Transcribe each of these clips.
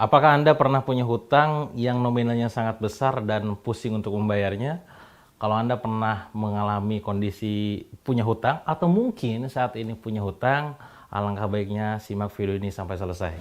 Apakah Anda pernah punya hutang yang nominalnya sangat besar dan pusing untuk membayarnya? Kalau Anda pernah mengalami kondisi punya hutang atau mungkin saat ini punya hutang, alangkah baiknya simak video ini sampai selesai.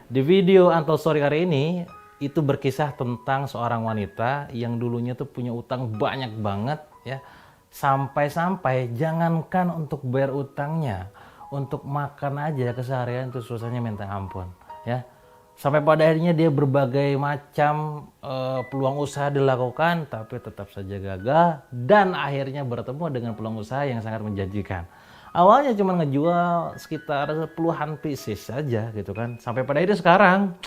Di video Untold Story kali ini, itu berkisah tentang seorang wanita yang dulunya tuh punya utang banyak banget ya. Sampai-sampai jangankan untuk bayar utangnya, untuk makan aja keseharian itu susahnya minta ampun ya. Sampai pada akhirnya dia berbagai macam peluang usaha dilakukan tapi tetap saja gagal dan akhirnya bertemu dengan peluang usaha yang sangat menjanjikan. Awalnya cuma ngejual sekitar puluhan pieces saja gitu kan. Sampai pada akhirnya sekarang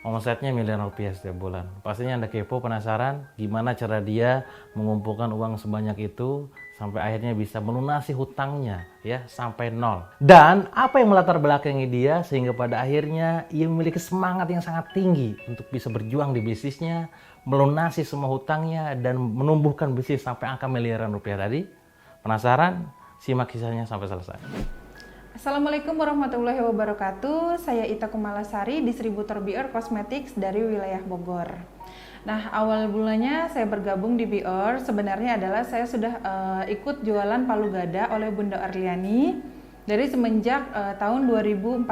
omsetnya miliaran rupiah setiap bulan. Pastinya Anda kepo, penasaran gimana cara dia mengumpulkan uang sebanyak itu sampai akhirnya bisa melunasi hutangnya ya sampai nol. Dan apa yang melatar belakangi dia sehingga pada akhirnya ia memiliki semangat yang sangat tinggi untuk bisa berjuang di bisnisnya, melunasi semua hutangnya dan menumbuhkan bisnis sampai angka miliaran rupiah tadi. Penasaran? Simak kisahnya sampai selesai. Assalamualaikum warahmatullahi wabarakatuh. Saya Ita Kumalasari, distributor Bior Cosmetics dari wilayah Bogor. Nah, awal bulannya saya bergabung di Bior sebenarnya adalah saya sudah ikut jualan palu gada oleh Bunda Arliani dari semenjak tahun 2014.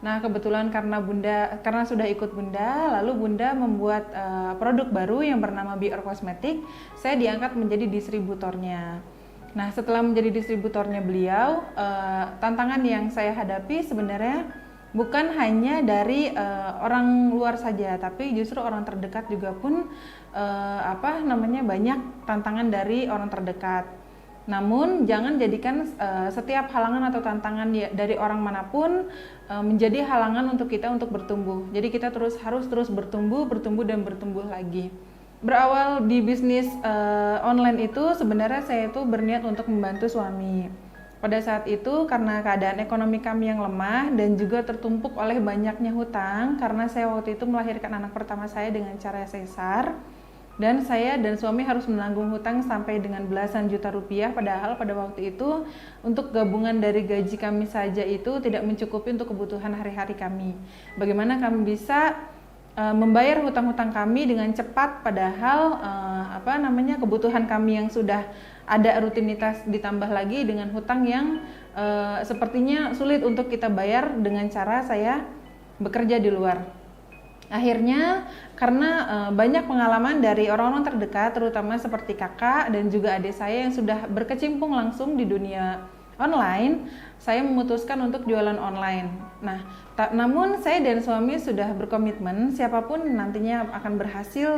Nah, kebetulan karena sudah ikut Bunda, lalu Bunda membuat produk baru yang bernama Bior Cosmetics, saya diangkat menjadi distributornya. Nah, setelah menjadi distributornya beliau, tantangan yang saya hadapi sebenarnya bukan hanya dari orang luar saja, tapi justru orang terdekat juga pun banyak tantangan dari orang terdekat. Namun jangan jadikan setiap halangan atau tantangan dari orang manapun menjadi halangan untuk kita untuk bertumbuh. Jadi kita harus terus bertumbuh dan bertumbuh lagi. Berawal di bisnis online itu sebenarnya saya itu berniat untuk membantu suami. Pada saat itu karena keadaan ekonomi kami yang lemah dan juga tertumpuk oleh banyaknya hutang karena saya waktu itu melahirkan anak pertama saya dengan cara sesar dan saya dan suami harus menanggung hutang sampai dengan belasan juta rupiah, padahal pada waktu itu untuk gabungan dari gaji kami saja itu tidak mencukupi untuk kebutuhan hari-hari kami. Bagaimana kami bisa membayar hutang-hutang kami dengan cepat, padahal kebutuhan kami yang sudah ada rutinitas ditambah lagi dengan hutang yang sepertinya sulit untuk kita bayar dengan cara saya bekerja di luar. Akhirnya karena banyak pengalaman dari orang-orang terdekat, terutama seperti kakak dan juga adik saya yang sudah berkecimpung langsung di dunia online, saya memutuskan untuk jualan online. Nah, namun saya dan suami sudah berkomitmen siapapun nantinya akan berhasil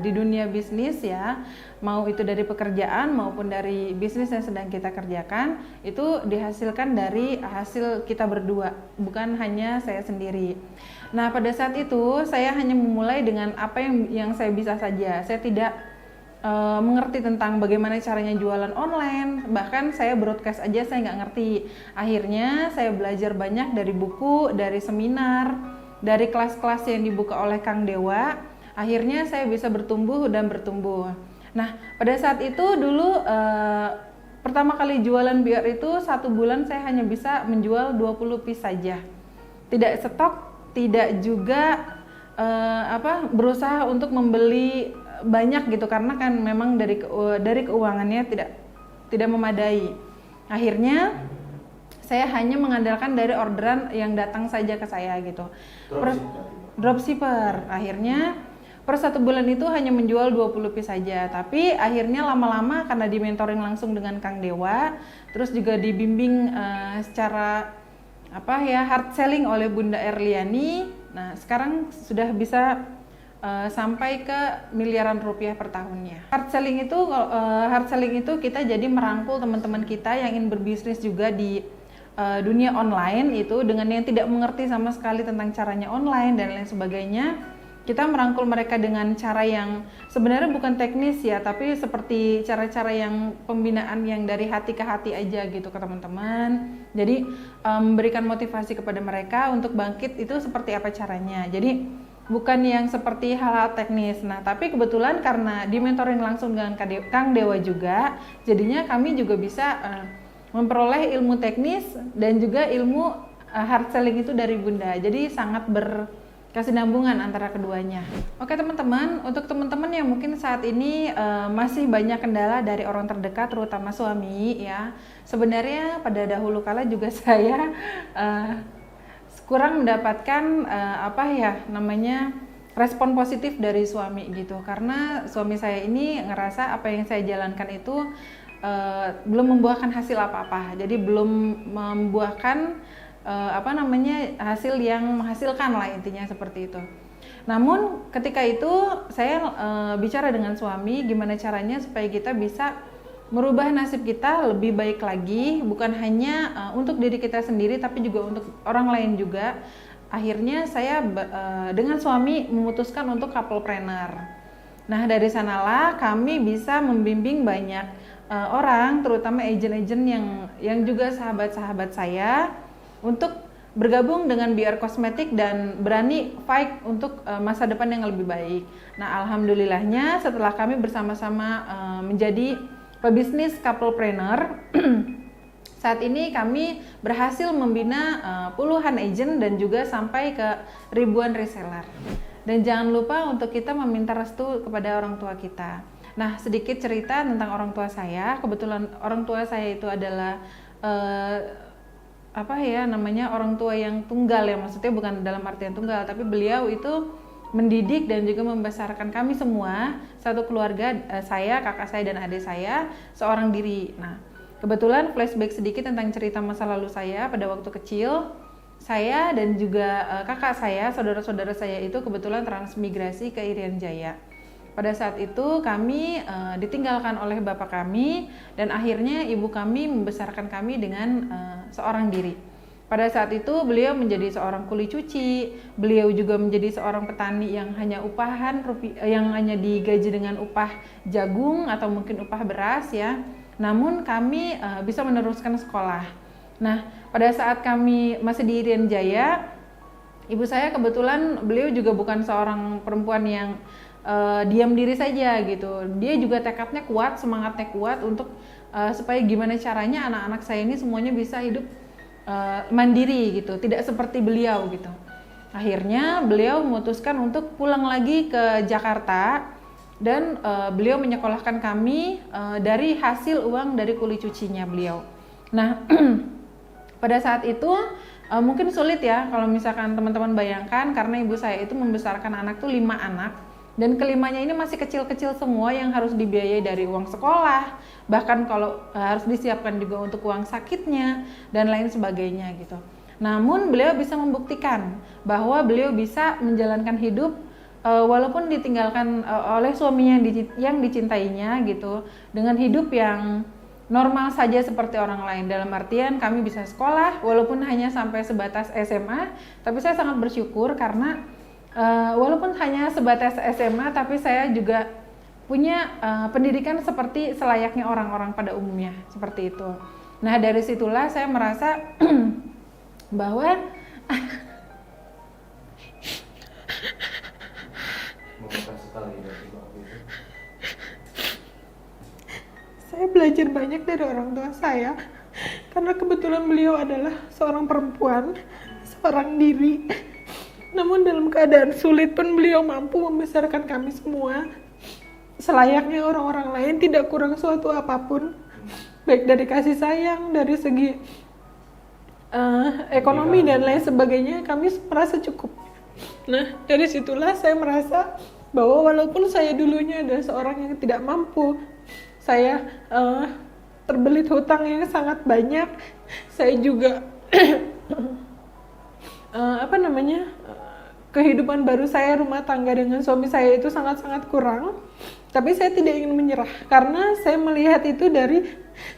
di dunia bisnis ya, mau itu dari pekerjaan maupun dari bisnis yang sedang kita kerjakan, itu dihasilkan dari hasil kita berdua, bukan hanya saya sendiri. Nah, pada saat itu saya hanya memulai dengan apa yang saya bisa saja. Saya tidak mengerti tentang bagaimana caranya jualan online, bahkan saya broadcast aja saya nggak ngerti. Akhirnya saya belajar banyak dari buku, dari seminar, dari kelas-kelas yang dibuka oleh Kang Dewa. Akhirnya saya bisa bertumbuh dan bertumbuh. Nah, pada saat itu dulu pertama kali jualan Bior itu 1 bulan saya hanya bisa menjual 20 piece saja. Tidak stok, tidak juga berusaha untuk membeli banyak gitu karena kan memang dari keuangannya tidak memadai. Akhirnya saya hanya mengandalkan dari orderan yang datang saja ke saya gitu. Dropshipper. Akhirnya per 1 bulan itu hanya menjual 20 piece saja. Tapi akhirnya lama-lama karena di-mentoring langsung dengan Kang Dewa, terus juga dibimbing secara hard selling oleh Bunda Erliani. Nah, sekarang sudah bisa sampai ke miliaran rupiah per tahunnya. Hard selling itu kita jadi merangkul teman-teman kita yang ingin berbisnis juga di dunia online itu dengan yang tidak mengerti sama sekali tentang caranya online dan lain sebagainya. kita merangkul mereka dengan cara yang sebenarnya bukan teknis ya, tapi seperti cara-cara yang pembinaan yang dari hati ke hati aja gitu ke teman-teman. Jadi memberikan motivasi kepada mereka untuk bangkit itu seperti apa caranya. Jadi bukan yang seperti hal-hal teknis. Nah, tapi kebetulan karena di mentoring langsung dengan Kang Dewa juga, jadinya kami juga bisa memperoleh ilmu teknis dan juga ilmu hard selling itu dari Bunda. Jadi sangat berkesinambungan antara keduanya. Oke teman-teman, untuk teman-teman yang mungkin saat ini masih banyak kendala dari orang terdekat, terutama suami ya. Sebenarnya pada dahulu kala juga saya kurang mendapatkan respon positif dari suami gitu, karena suami saya ini ngerasa apa yang saya jalankan itu belum membuahkan hasil apa-apa, jadi belum membuahkan hasil yang menghasilkan lah, intinya seperti itu. Namun ketika itu saya bicara dengan suami gimana caranya supaya kita bisa merubah nasib kita lebih baik lagi, bukan hanya untuk diri kita sendiri tapi juga untuk orang lain juga. Akhirnya saya dengan suami memutuskan untuk couplepreneur. Nah, dari sanalah kami bisa membimbing banyak orang, terutama agent-agent yang juga sahabat-sahabat saya untuk bergabung dengan BR Cosmetic dan berani fight untuk masa depan yang lebih baik. Nah, alhamdulillahnya setelah kami bersama-sama menjadi pebisnis couplepreneur, saat ini kami berhasil membina puluhan agent dan juga sampai ke ribuan reseller. Dan jangan lupa untuk kita meminta restu kepada orang tua kita. Nah, sedikit cerita tentang orang tua saya. Kebetulan orang tua saya itu adalah orang tua yang tunggal ya, maksudnya bukan dalam artian tunggal, tapi beliau itu mendidik dan juga membesarkan kami semua, satu keluarga, saya, kakak saya dan adik saya, seorang diri. Nah, kebetulan flashback sedikit tentang cerita masa lalu saya pada waktu kecil. Saya dan juga kakak saya, saudara-saudara saya itu kebetulan transmigrasi ke Irian Jaya. Pada saat itu kami ditinggalkan oleh bapak kami dan akhirnya ibu kami membesarkan kami dengan seorang diri. Pada saat itu beliau menjadi seorang kuli cuci, beliau juga menjadi seorang petani yang hanya yang hanya digaji dengan upah jagung atau mungkin upah beras ya. Namun kami bisa meneruskan sekolah. Nah, pada saat kami masih di Irian Jaya, ibu saya kebetulan beliau juga bukan seorang perempuan yang diam diri saja gitu. Dia juga tekadnya kuat, semangatnya kuat untuk supaya gimana caranya anak-anak saya ini semuanya bisa hidup mandiri gitu, tidak seperti beliau gitu. Akhirnya beliau memutuskan untuk pulang lagi ke Jakarta dan beliau menyekolahkan kami dari hasil uang dari kuli cucinya beliau. Nah, pada saat itu mungkin sulit ya kalau misalkan teman-teman bayangkan, karena ibu saya itu membesarkan anak tuh 5 anak. Dan kelimanya ini masih kecil-kecil semua yang harus dibiayai dari uang sekolah, bahkan kalau harus disiapkan juga untuk uang sakitnya dan lain sebagainya gitu. Namun beliau bisa membuktikan bahwa beliau bisa menjalankan hidup walaupun ditinggalkan oleh suaminya yang dicintainya gitu, dengan hidup yang normal saja seperti orang lain. Dalam artian kami bisa sekolah walaupun hanya sampai sebatas SMA, tapi saya sangat bersyukur karena walaupun hanya sebatas SMA, tapi saya juga punya pendidikan seperti selayaknya orang-orang pada umumnya, seperti itu. Nah, dari situlah saya merasa bahwa saya belajar banyak dari orang tua saya, karena kebetulan beliau adalah seorang perempuan, seorang diri. Namun dalam keadaan sulit pun beliau mampu membesarkan kami semua selayaknya orang-orang lain, tidak kurang suatu apapun, baik dari kasih sayang, dari segi ekonomi dan lain sebagainya. Kami merasa cukup. Nah, dari situlah saya merasa bahwa walaupun saya dulunya adalah seorang yang tidak mampu, saya terbelit hutang yang sangat banyak, saya juga kehidupan baru saya, rumah tangga dengan suami saya itu sangat-sangat kurang. Tapi saya tidak ingin menyerah, karena saya melihat itu dari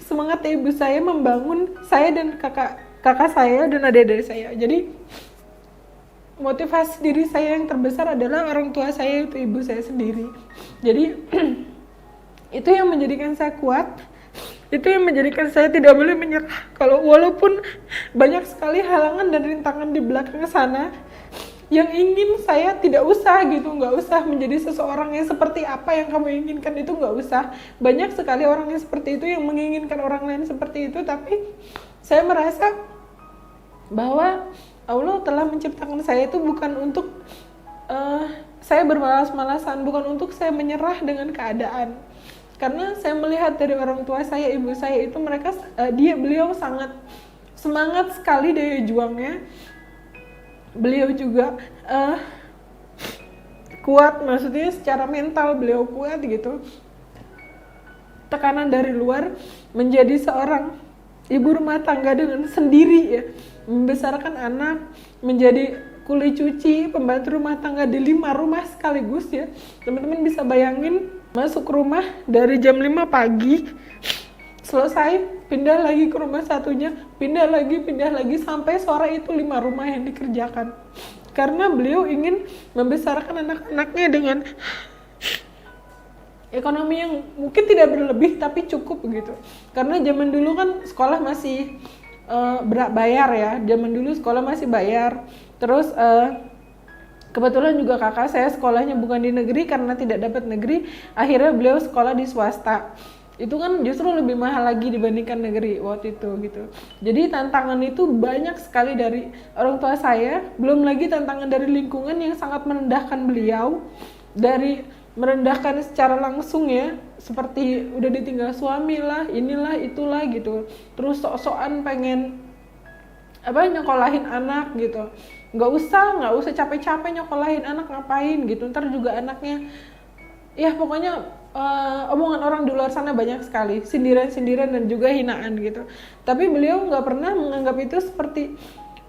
semangat ibu saya membangun saya dan kakak saya dan adik-adik saya. Jadi motivasi diri saya yang terbesar adalah orang tua saya, itu ibu saya sendiri. Jadi itu yang menjadikan saya kuat, itu yang menjadikan saya tidak boleh menyerah. Kalau walaupun banyak sekali halangan dan rintangan di belakang sana yang ingin saya tidak usah gitu, nggak usah menjadi seseorang yang seperti apa yang kamu inginkan, itu nggak usah. Banyak sekali orang yang seperti itu yang menginginkan orang lain seperti itu, tapi saya merasa bahwa Allah telah menciptakan saya itu bukan untuk saya bermalas-malasan, bukan untuk saya menyerah dengan keadaan. Karena saya melihat dari orang tua saya, ibu saya itu mereka beliau sangat semangat sekali daya juangnya. Beliau juga kuat, maksudnya secara mental beliau kuat gitu. Tekanan dari luar, menjadi seorang ibu rumah tangga dengan sendiri ya, membesarkan anak, menjadi kuli cuci, pembantu rumah tangga di 5 rumah sekaligus ya. Teman-teman bisa bayangin, masuk rumah dari jam 5 pagi, selesai, pindah lagi ke rumah satunya, pindah lagi, sampai sore itu 5 rumah yang dikerjakan. Karena beliau ingin membesarkan anak-anaknya dengan ekonomi yang mungkin tidak berlebih tapi cukup gitu. Karena zaman dulu kan sekolah masih bayar ya, zaman dulu sekolah masih bayar. Terus kebetulan juga kakak saya sekolahnya bukan di negeri, karena tidak dapat negeri, akhirnya beliau sekolah di swasta. Itu kan justru lebih mahal lagi dibandingkan negeri waktu itu gitu. Jadi tantangan itu banyak sekali dari orang tua saya, belum lagi tantangan dari lingkungan yang sangat merendahkan beliau, dari merendahkan secara langsung ya, seperti udah ditinggal suami lah, inilah itulah gitu. Terus sok-sokan pengen nyokolahin anak gitu. Nggak usah capek-capek nyokolahin anak, ngapain gitu, ntar juga anaknya, ya pokoknya omongan orang di luar sana banyak sekali, sindiran-sindiran dan juga hinaan gitu. Tapi beliau nggak pernah menganggap itu seperti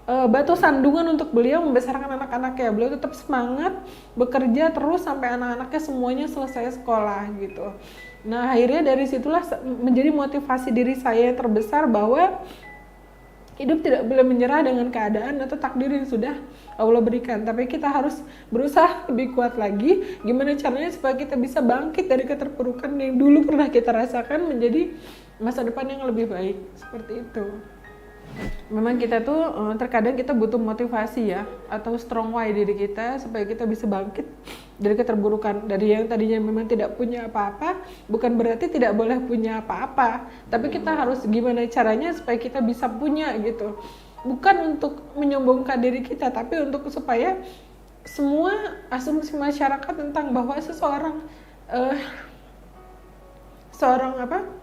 batu sandungan untuk beliau membesarkan anak-anaknya. Beliau tetap semangat bekerja terus sampai anak-anaknya semuanya selesai sekolah gitu. Nah akhirnya dari situlah menjadi motivasi diri saya yang terbesar bahwa hidup tidak boleh menyerah dengan keadaan atau takdir yang sudah Allah berikan. Tapi kita harus berusaha lebih kuat lagi. Gimana caranya supaya kita bisa bangkit dari keterpurukan yang dulu pernah kita rasakan menjadi masa depan yang lebih baik. Seperti itu. Memang kita tuh terkadang kita butuh motivasi ya, atau strong why diri kita supaya kita bisa bangkit dari keterburukan. Dari yang tadinya memang tidak punya apa-apa, bukan berarti tidak boleh punya apa-apa, tapi kita harus gimana caranya supaya kita bisa punya gitu. Bukan untuk menyombongkan diri kita, tapi untuk supaya semua asumsi masyarakat tentang bahwa seseorang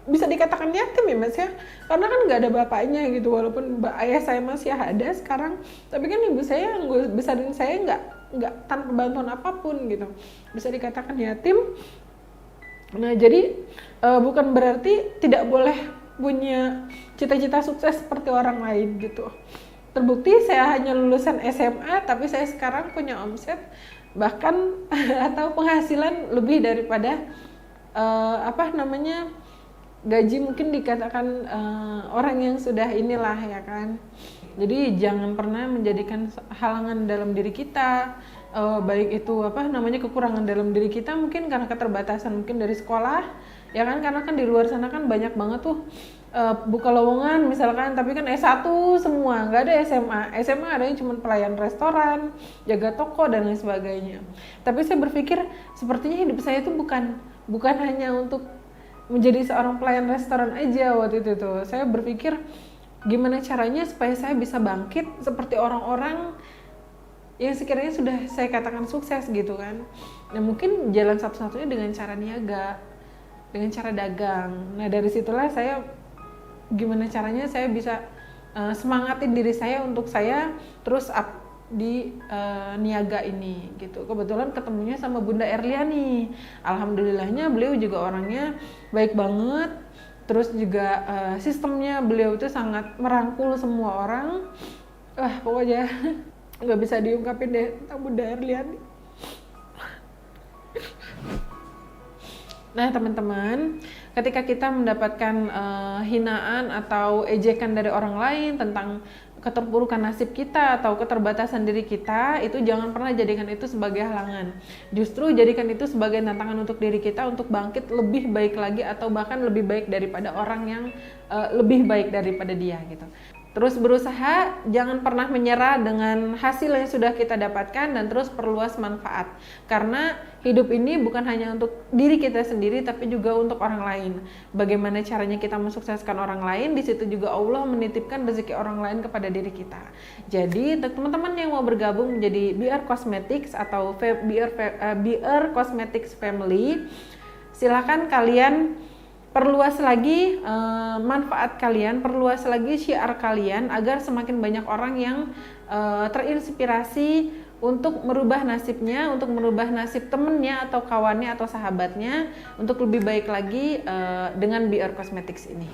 bisa dikatakan yatim ya mas ya, karena kan nggak ada bapaknya gitu. Walaupun ayah saya masih ada sekarang, tapi kan ibu saya yang besarin saya nggak tanpa bantuan apapun gitu, bisa dikatakan yatim. Nah jadi bukan berarti tidak boleh punya cita-cita sukses seperti orang lain gitu. Terbukti saya hanya lulusan SMA, tapi saya sekarang punya omset bahkan atau penghasilan lebih daripada gaji mungkin dikatakan orang yang sudah inilah ya kan. Jadi jangan pernah menjadikan halangan dalam diri kita, baik itu kekurangan dalam diri kita mungkin karena keterbatasan mungkin dari sekolah ya kan, karena kan di luar sana kan banyak banget tuh buka lowongan misalkan, tapi kan S1 semua, nggak ada SMA ada yang cuma pelayan restoran, jaga toko dan lain sebagainya. Tapi saya berpikir sepertinya hidup saya itu bukan hanya untuk menjadi seorang pelayan restoran aja waktu itu tuh. Saya berpikir gimana caranya supaya saya bisa bangkit seperti orang-orang yang sekiranya sudah saya katakan sukses gitu kan. Nah mungkin jalan satu-satunya dengan cara niaga, dengan cara dagang. Nah dari situlah saya gimana caranya saya bisa semangatin diri saya untuk saya terus up di niaga ini gitu. Kebetulan ketemunya sama Bunda Erliani. Alhamdulillahnya beliau juga orangnya baik banget. Terus juga sistemnya beliau itu sangat merangkul semua orang. Pokoknya nggak bisa diungkapin deh tentang Bunda Erliani. Nah teman-teman, ketika kita mendapatkan hinaan atau ejekan dari orang lain tentang keterpurukan nasib kita atau keterbatasan diri kita, itu jangan pernah jadikan itu sebagai halangan. Justru jadikan itu sebagai tantangan untuk diri kita untuk bangkit lebih baik lagi atau bahkan lebih baik daripada orang yang lebih baik daripada dia gitu. Terus berusaha, jangan pernah menyerah dengan hasil yang sudah kita dapatkan dan terus perluas manfaat. Karena hidup ini bukan hanya untuk diri kita sendiri tapi juga untuk orang lain. Bagaimana caranya kita mensukseskan orang lain, di situ juga Allah menitipkan rezeki orang lain kepada diri kita. Jadi teman-teman yang mau bergabung menjadi BR Cosmetics atau BR Cosmetics Family, silakan kalian perluas lagi manfaat kalian, perluas lagi syiar kalian agar semakin banyak orang yang terinspirasi untuk merubah nasibnya, untuk merubah nasib temennya atau kawannya atau sahabatnya untuk lebih baik lagi dengan BR Cosmetics ini.